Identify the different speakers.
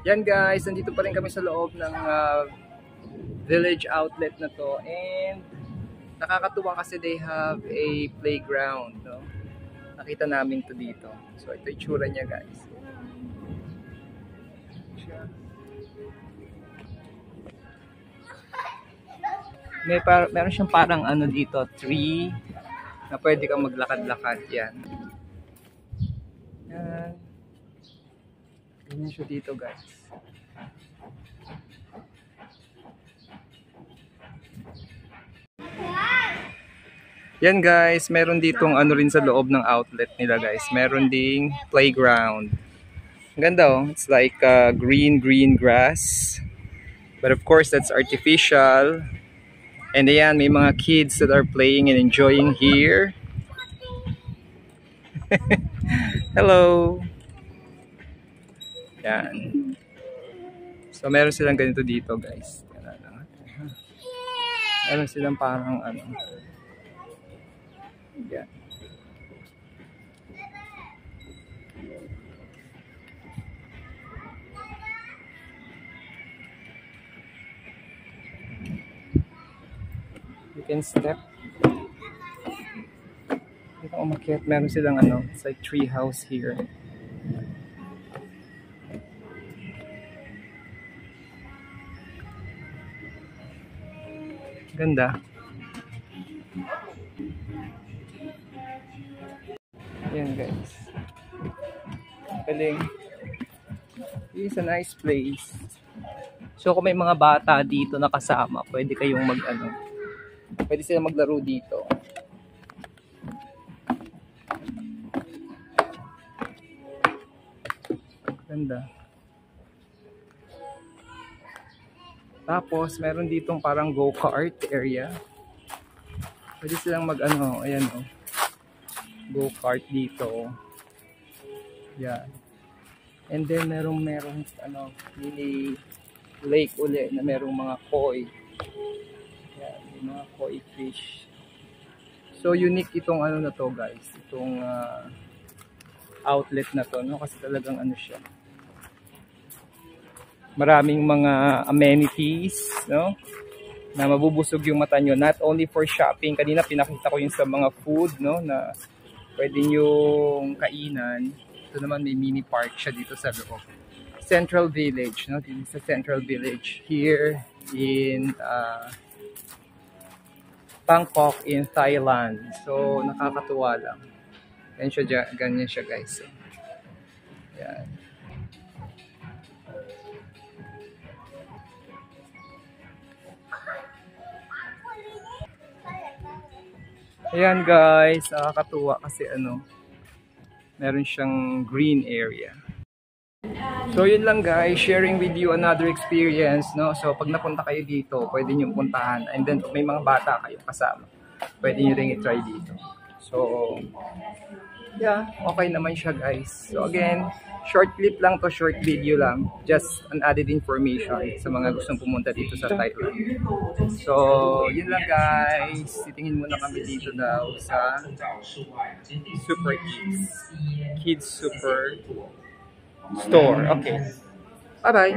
Speaker 1: Yan guys, nandito pa rin kami sa loob ng village outlet na to, and nakakatuwa kasi they have a playground, no? Nakita namin to dito. So ito yung tsura niya guys. Meron siyang parang ano dito, tree na pwede kang maglakad-lakad. Yan. Yan. Ganyan siya dito guys. Yan guys, meron ditong ano rin sa loob ng outlet nila guys. Meron ding playground. Ang ganda oh. It's like green grass. But of course, that's artificial. And ayan, may mga kids that are playing and enjoying here. Hello! Yan. So meron silang ganito dito guys. Meron silang parang ano. Yan. You can step. Dito umakyat, meron silang ano, it's like tree house here. Ganda. Ayan guys. Galing. This is a nice place. So kung may mga bata dito na kasama, pwede kayong mag ano. Pwede sila maglaro dito. Ganda. Tapos meron ditong parang go-kart area. Pwede silang mag ano, ayan oh. Go-kart dito. Yan. And then merong ano, mini lake uli na merong mga koi. Yan, may mga koi fish. So unique itong ano na to guys, itong outlet na to, no? Kasi talagang ano siya. Maraming mga amenities, no? Na mabubusog yung mata nyo. Not only for shopping. Kanina pinakita ko yung sa mga food, no? Na pwede nyong kainan. Ito naman may mini park siya dito sa loob. Central Village, no? Dito sa Central Village here in Bangkok in Thailand. So nakakatuwa lang. Ganyan siya guys. So, yan. Ayan guys, nakakatuwa kasi ano, meron siyang green area. So yun lang guys, sharing with you another experience, no? So pag napunta kayo dito, pwede nyo puntahan. And then may mga bata kayo kasama, pwede nyo rin i-try dito. So yeah, okay naman siya guys. So again, short clip lang to, short video lang. Just an added information sa mga gustong pumunta dito sa Thailand. So yun lang guys, titingin muna kami dito daw sa Super Kids Super Store. Okay, bye bye.